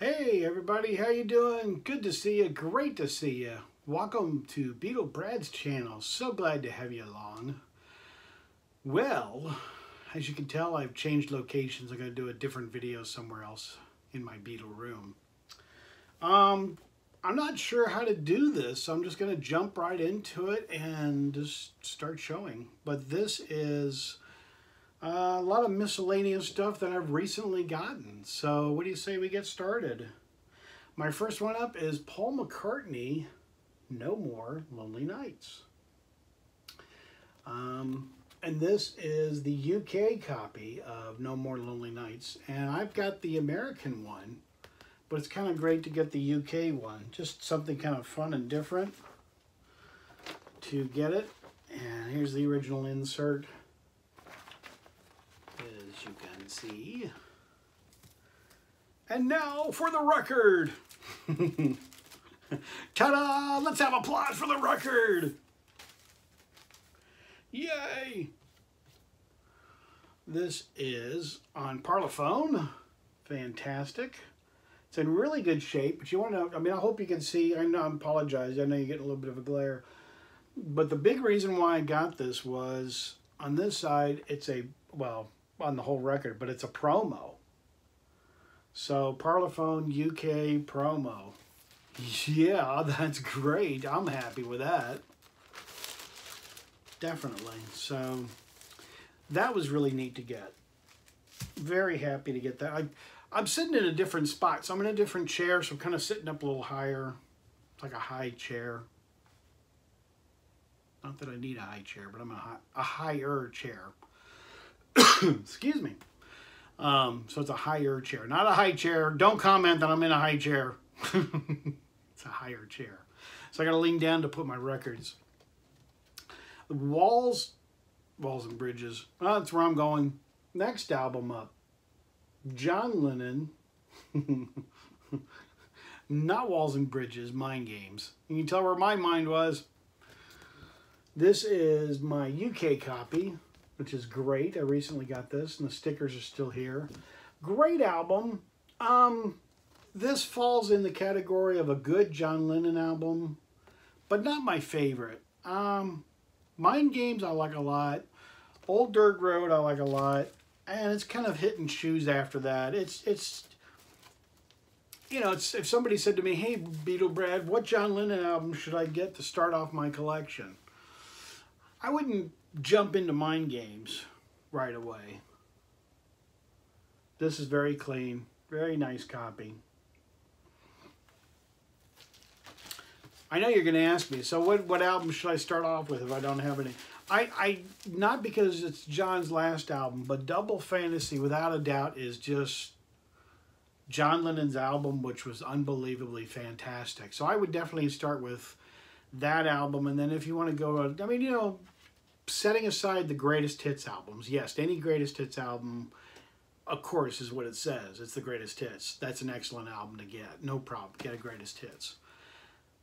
Hey everybody, how you doing? Good to see you, great to see you. Welcome to Beatle Brad's channel. So glad to have you along. Well, as you can tell, I've changed locations. I'm going to do a different video somewhere else in my Beatle room. I'm not sure how to do this, so I'm just going to jump right into it and just start showing. But this is a lot of miscellaneous stuff that I've recently gotten. So what do you say we get started? My first one up is Paul McCartney, No More Lonely Nights. And this is the UK copy of No More Lonely Nights. And I've got the American one, but it's kind of great to get the UK one. Just something kind of fun and different to get it. And here's the original insert. As you can see. And now for the record. Ta-da! Let's have applause for the record. Yay! This is on Parlophone. Fantastic. It's in really good shape, but you want to, I hope you can see. I know, I apologize. I know you're getting a little bit of a glare. But the big reason why I got this was on this side, it's a, well, on the whole record, but it's a promo. So Parlophone UK promo. Yeah, that's great. I'm happy with that. Definitely. So that was really neat to get. Very happy to get that. I'm sitting in a different spot. So I'm in a different chair, so I'm kind of sitting up a little higher. It's like a high chair. Not that I need a high chair, but I'm a higher chair. Excuse me. So it's a higher chair, not a high chair. Don't comment that I'm in a high chair. It's a higher chair. So I got to lean down to put my records. The Walls and Bridges. Well, that's where I'm going. Next album up. John Lennon. Not Walls and Bridges, Mind Games. You can tell where my mind was. This is my UK copy, which is great. I recently got this, and the stickers are still here. Great album. This falls in the category of a good John Lennon album, but not my favorite. Mind Games I like a lot. Old Dirt Road I like a lot, and it's kind of hit and choose after that. It's you know, it's if somebody said to me, "Hey, Beatle Brad, what John Lennon album should I get to start off my collection?" I wouldn't jump into Mind Games right away. This is very clean, very nice copy. I know you're going to ask me, so what album should I start off with if I don't have any? I not because it's John's last album, but Double Fantasy, without a doubt, is just John Lennon's album, which was unbelievably fantastic. So I would definitely start with that album, and then if you want to go, I mean, you know, setting aside the greatest hits albums, yes, any greatest hits album, of course, is what it says. It's the greatest hits. That's an excellent album to get. No problem. Get a greatest hits.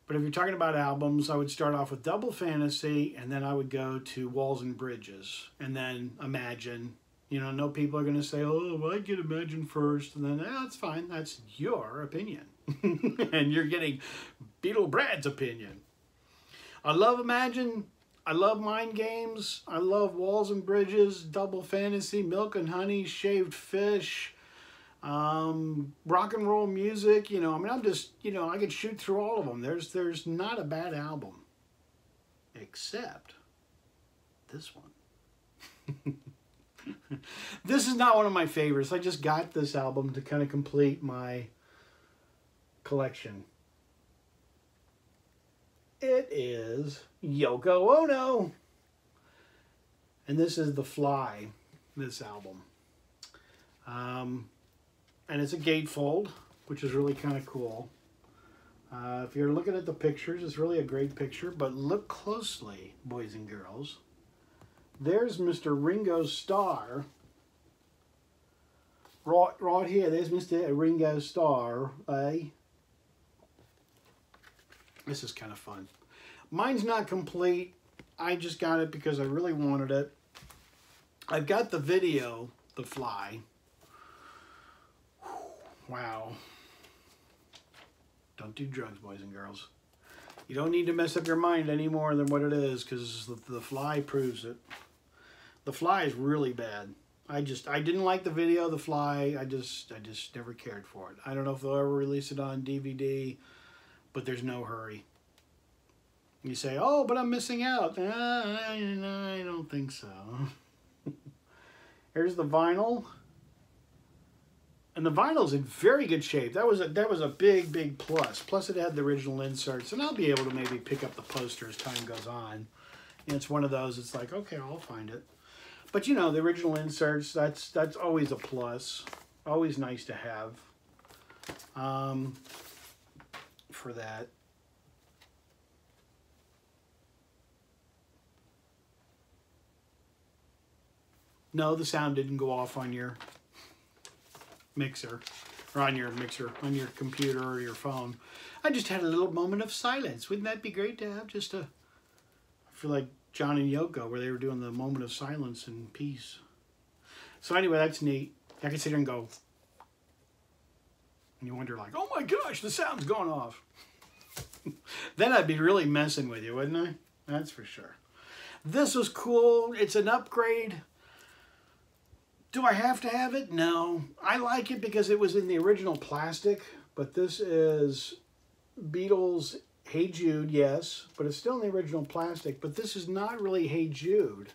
But if you're talking about albums, I would start off with Double Fantasy, and then I would go to Walls and Bridges, and then Imagine. You know, no people are going to say, oh, well, I get Imagine first, and then, that's fine. That's your opinion. And you're getting Beatle Brad's opinion. I love Imagine. I love Mind Games. I love Walls and Bridges, Double Fantasy, Milk and Honey, Shaved Fish, rock and roll music. You know, I mean, I'm just, you know, I could shoot through all of them. There's not a bad album, except this one. This is not one of my favorites. I just got this album to kind of complete my collection. It is Yoko Ono. And this is The Fly, this album. And it's a gatefold, which is really kind of cool. If you're looking at the pictures, it's really a great picture. But look closely, boys and girls. There's Mr. Ringo Starr. Right here, there's Mr. Ringo Starr, eh? This is kind of fun. Mine's not complete. I just got it because I really wanted it. I've got the video, The Fly. Wow. Don't do drugs, boys and girls. You don't need to mess up your mind any more than what it is, because the Fly proves it. The Fly is really bad. I didn't like the video, The Fly. I just never cared for it. I don't know if they'll ever release it on DVD, but there's no hurry. You say, oh, but I'm missing out. I don't think so. Here's the vinyl. And the vinyl's in very good shape. That was a big plus. Plus it had the original inserts, and I'll be able to maybe pick up the poster as time goes on. And it's one of those, it's like, okay, I'll find it. But you know, the original inserts, that's always a plus. Always nice to have for that. No, the sound didn't go off on your mixer, or on your mixer, on your computer or your phone. I just had a little moment of silence. Wouldn't that be great to have just a, I feel like John and Yoko, where they were doing the moment of silence and peace. So anyway, that's neat. I can sit here and go, and you wonder like, oh my gosh, the sound's going off. Then I'd be really messing with you, wouldn't I? That's for sure. This was cool. It's an upgrade. Do I have to have it? No. I like it because it was in the original plastic, but this is Beatles Hey Jude, yes, but it's still in the original plastic, but this is not really Hey Jude.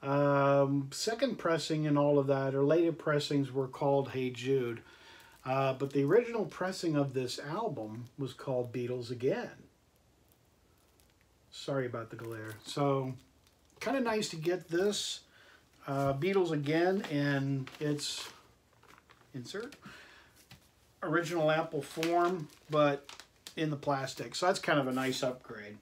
Second pressing and all of that, or later pressings were called Hey Jude, but the original pressing of this album was called Beatles Again. Sorry about the glare. So, kind of nice to get this Beatles Again in its insert. Original Apple form, but in the plastic. So that's kind of a nice upgrade.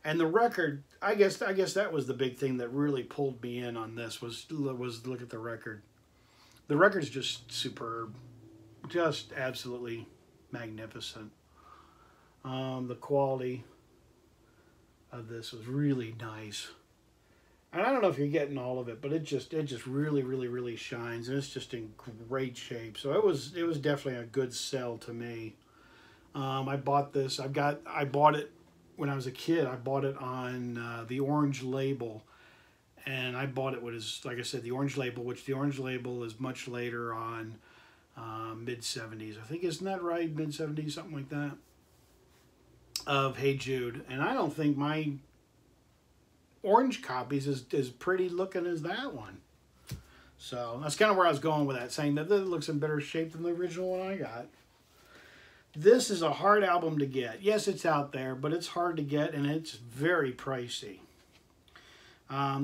And the record, I guess that was the big thing that really pulled me in on this, was look at the record. The record's just superb. Just absolutely magnificent. The quality of this was really nice. And I don't know if you're getting all of it, but it just really shines, and it's just in great shape. So it was definitely a good sell to me. I bought this. I bought it when I was a kid. I bought it on the orange label, and I bought it with, like I said, the orange label, which the orange label is much later on, mid-70s. I think, isn't that right? Mid-70s, something like that, of Hey Jude. And I don't think my orange copies is as pretty looking as that one. So that's kind of where I was going with that, saying that it looks in better shape than the original one I got. This is a hard album to get. Yes, it's out there, but it's hard to get, and it's very pricey.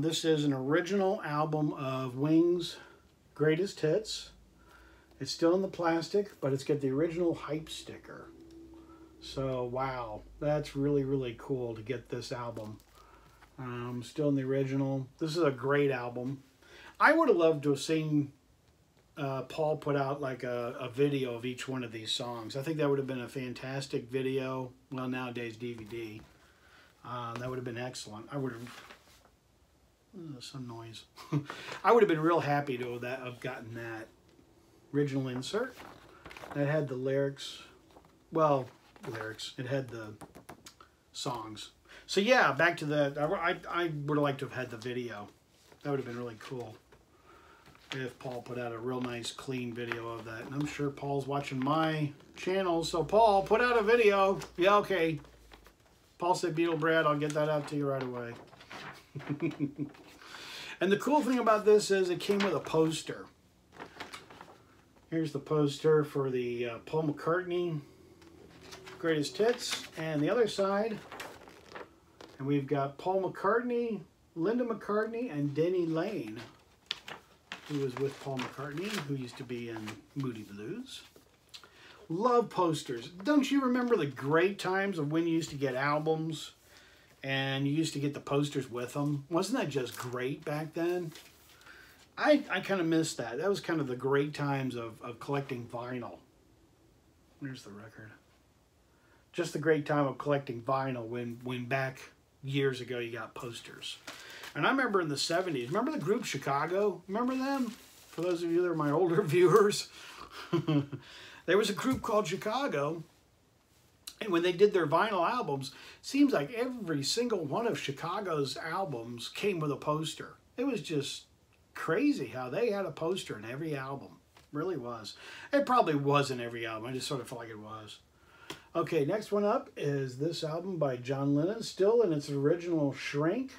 This is an original album of Wings' Greatest Hits. It's still in the plastic, but it's got the original hype sticker. So, wow, that's really cool to get this album. Still in the original. This is a great album. I would have loved to have seen Paul put out like a video of each one of these songs. I think that would have been a fantastic video. Well, nowadays DVD. That would have been excellent. I would have some noise. I would have been real happy to have gotten that original insert that had the lyrics. Well, lyrics. It had the songs. So yeah, back to that. I would have liked to have had the video. That would have been really cool if Paul put out a real nice, clean video of that. And I'm sure Paul's watching my channel. So Paul, put out a video. Yeah, okay. Paul said, Beatle Brad, I'll get that out to you right away. And the cool thing about this is it came with a poster. Here's the poster for the Paul McCartney Greatest Hits. And the other side, and we've got Paul McCartney, Linda McCartney, and Denny Lane, who was with Paul McCartney, who used to be in Moody Blues. Love posters. Don't you remember the great times of when you used to get albums and you used to get the posters with them? Wasn't that just great back then? I kind of miss that. That was kind of the great times of collecting vinyl. There's the record. Just the great time of collecting vinyl when back years ago you got posters. And I remember in the 70s, remember the group Chicago? Remember them? For those of you that are my older viewers. There was a group called Chicago, And when they did their vinyl albums, seems like every single one of Chicago's albums came with a poster. It was just crazy how they had a poster in every album. Really was. It probably wasn't every album. I just sort of felt like it was. Okay, next one up is this album by John Lennon, still in its original shrink.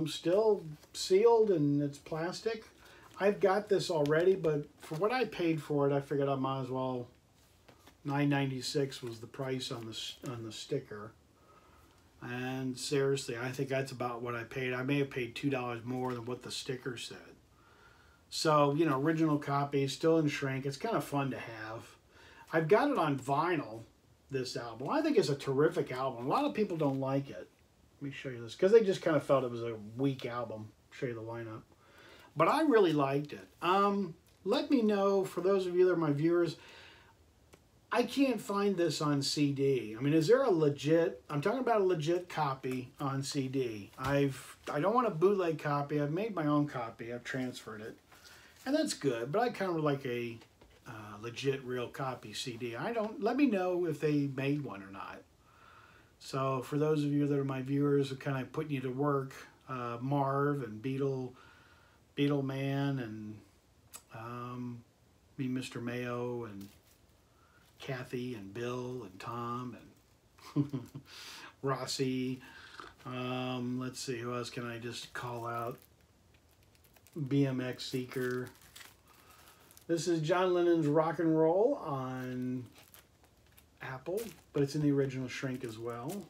Still sealed and it's plastic. I've got this already, but for what I paid for it, I figured I might as well. $9.96 was the price on the sticker, and seriously, I think that's about what I paid. I may have paid $2 more than what the sticker said. So, you know, original copy, still in shrink. It's kind of fun to have. I've got it on vinyl, this album. I think it's a terrific album. A lot of people don't like it. Let me show you this, because they just kind of felt it was a weak album. I'll show you the lineup. But I really liked it. Let me know, for those of you that are my viewers, I can't find this on CD. I mean, is there a legit, I'm talking about a legit copy on CD. I don't want a bootleg copy. I've made my own copy. I've transferred it. And that's good, but I kind of like a legit real copy CD. Let me know if they made one or not. So for those of you that are my viewers, who kind of putting you to work, Marv and Beatle Man and me, Mr. Mayo, and Kathy and Bill and Tom and Rossi. Let's see, who else can I just call out? BMX Seeker. This is John Lennon's Rock and Roll on Apple, but it's in the original shrink as well.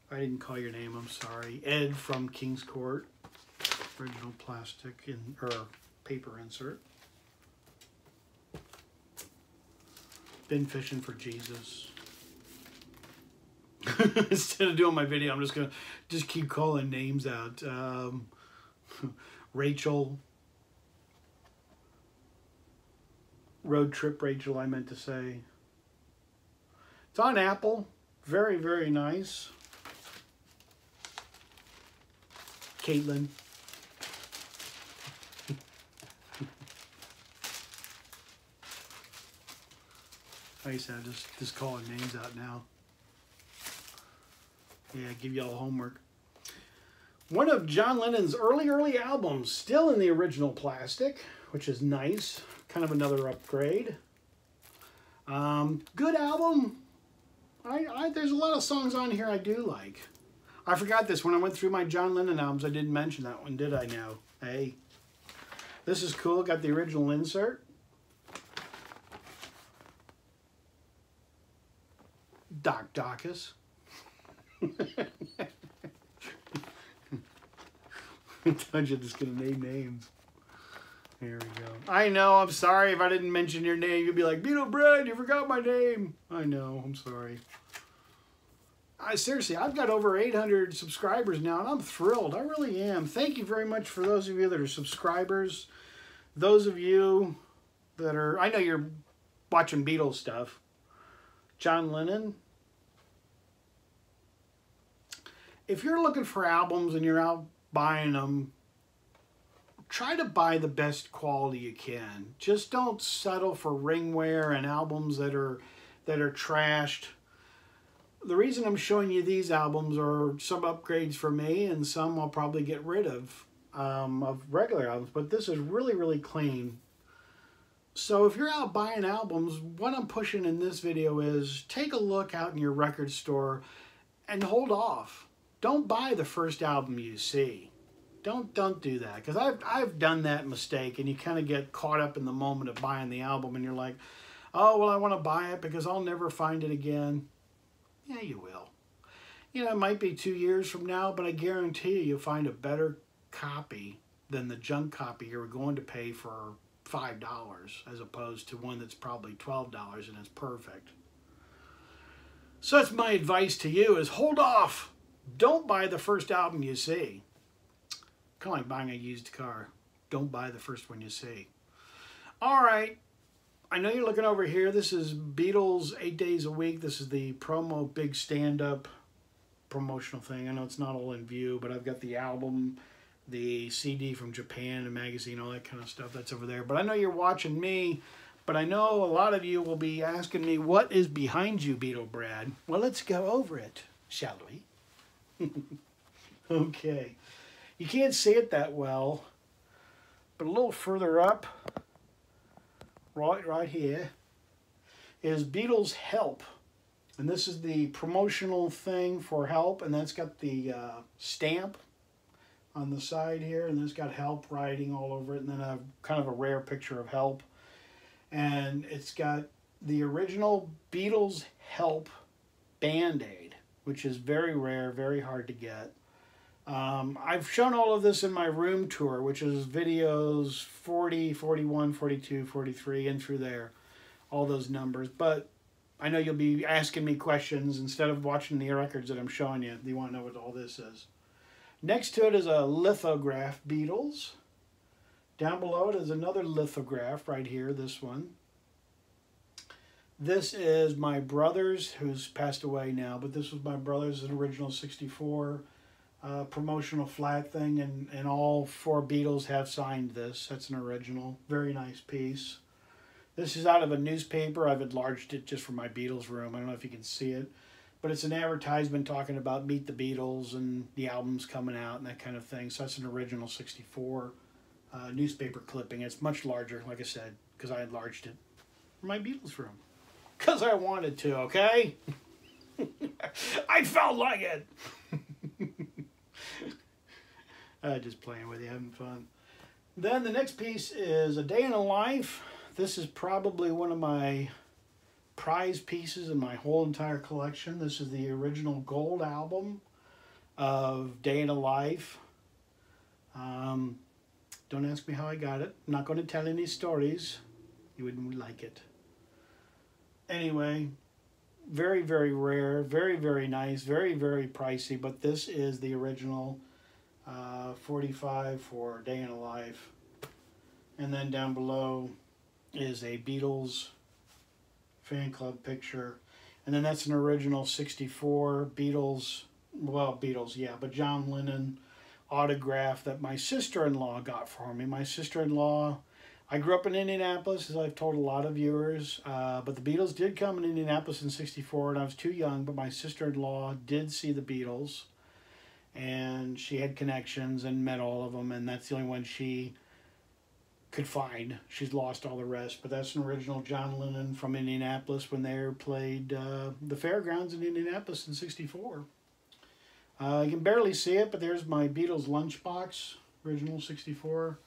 I didn't call your name, I'm sorry. Ed from King's Court. Original plastic or paper insert. Been fishing for Jesus. Instead of doing my video, I'm just gonna keep calling names out. Rachel. Road Trip Rachel, I meant to say. It's on Apple. Very, very nice. Caitlin. Like I said, just calling names out now. Yeah, give y'all homework. One of John Lennon's early albums, still in the original plastic, which is nice. Kind of another upgrade. Good album. There's a lot of songs on here I do like. I forgot this when I went through my John Lennon albums. I didn't mention that one, did I now? Hey. This is cool. Got the original insert. Doc Dacus. I told you just gonna name names. Here we go. I know, I'm sorry if I didn't mention your name. You'll be like, Beatle Bread, you forgot my name. I know, I'm sorry. Seriously, I've got over 800 subscribers now, and I'm thrilled. I really am. Thank you very much for those of you that are subscribers. Those of you that are, I know you're watching Beatles stuff. John Lennon. If you're looking for albums and you're out buying them, try to buy the best quality you can. Just don't settle for ringware and albums that are trashed. The reason I'm showing you these albums are some upgrades for me, and some I'll probably get rid of regular albums. But this is really, really clean. So if you're out buying albums, what I'm pushing in this video is take a look out in your record store and hold off. Don't buy the first album you see. Don't do that, because I've done that mistake, and you kind of get caught up in the moment of buying the album, and you're like, oh, well, I want to buy it because I'll never find it again. Yeah, you will. You know, it might be 2 years from now, but I guarantee you'll find a better copy than the junk copy you're going to pay for $5, as opposed to one that's probably $12 and it's perfect. So that's my advice to you, is hold off. Don't buy the first album you see. Kind of like buying a used car. Don't buy the first one you see. All right. I know you're looking over here. This is Beatles 8 Days a Week. This is the promo big stand-up promotional thing. I know it's not all in view, but I've got the album, the CD from Japan, and magazine, all that kind of stuff that's over there. But I know you're watching me But I know a lot of you will be asking me, what is behind you, Beatle Brad? Well, let's go over it, shall we? Okay. You can't see it that well, but a little further up, right here, is Beatles Help. And this is the promotional thing for Help, and that's got the stamp on the side here, and then it's got Help writing all over it, and then a kind of a rare picture of Help. And it's got the original Beatles Help Band-Aid, which is very rare, very hard to get. I've shown all of this in my room tour, which is videos 40, 41, 42, 43, and through there, all those numbers. But I know you'll be asking me questions instead of watching the records that I'm showing you. You want to know what all this is. Next to it is a lithograph Beatles. Down below it is another lithograph right here, this one. This is my brother's, who's passed away now, but this was my brother's original 64 promotional flat thing, and all 4 Beatles have signed this. That's an original. Very nice piece. This is out of a newspaper. I've enlarged it just for my Beatles room. I don't know if you can see it, but it's an advertisement talking about Meet the Beatles and the albums coming out and that kind of thing. So that's an original 64 newspaper clipping. It's much larger, like I said, because I enlarged it for my Beatles room. Because I wanted to, okay? I felt like it. Just playing with you, having fun. Then the next piece is A Day in a Life. This is probably one of my prize pieces in my whole entire collection. This is the original gold album of Day in a Life. Don't ask me how I got it. I'm not going to tell any stories. You wouldn't like it. Anyway, very, very rare, very, very nice, very, very pricey, but this is the original 45 for Day in a Life. And then down below is a Beatles fan club picture. And then that's an original 64 Beatles, well, Beatles, yeah, but John Lennon autograph that my sister-in-law got for me. My sister-in-law, I grew up in Indianapolis, as I've told a lot of viewers, but the Beatles did come in Indianapolis in 64, and I was too young, but my sister-in-law did see the Beatles, and she had connections and met all of them, and that's the only one she could find. She's lost all the rest, but that's an original John Lennon from Indianapolis when they played the fairgrounds in Indianapolis in 64. You can barely see it, but there's my Beatles lunchbox, original 64.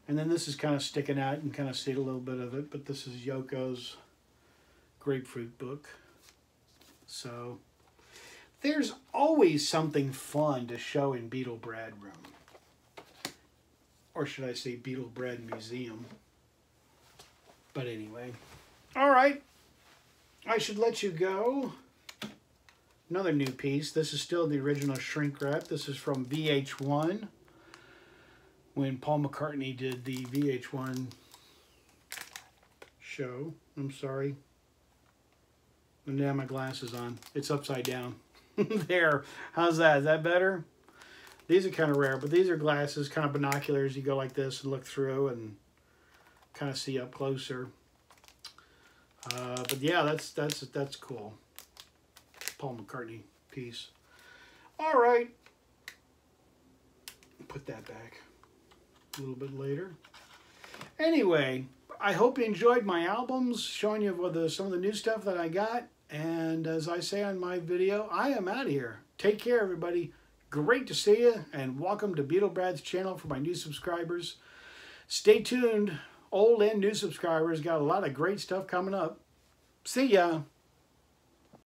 And then this is kind of sticking out. You can kind of see a little bit of it, but this is Yoko's grapefruit book. So there's always something fun to show in Beatle Brad Room. Or should I say Beatle Brad Museum. But anyway. All right. I should let you go. Another new piece. This is still the original shrink wrap. This is from VH1. When Paul McCartney did the VH1 show. I'm sorry. And now my glasses on. It's upside down. There. How's that? Is that better? These are kind of rare, but these are glasses, kind of binoculars. You go like this and look through and kind of see up closer. But yeah, that's cool. Paul McCartney piece. All right. Put that back a little bit later. Anyway, I hope you enjoyed my albums, showing you some of the new stuff that I got. And as I say on my video, I am out of here. Take care, everybody. Great to see you, and welcome to Beatle Brad's channel for my new subscribers. Stay tuned, old and new subscribers. Got a lot of great stuff coming up. See ya.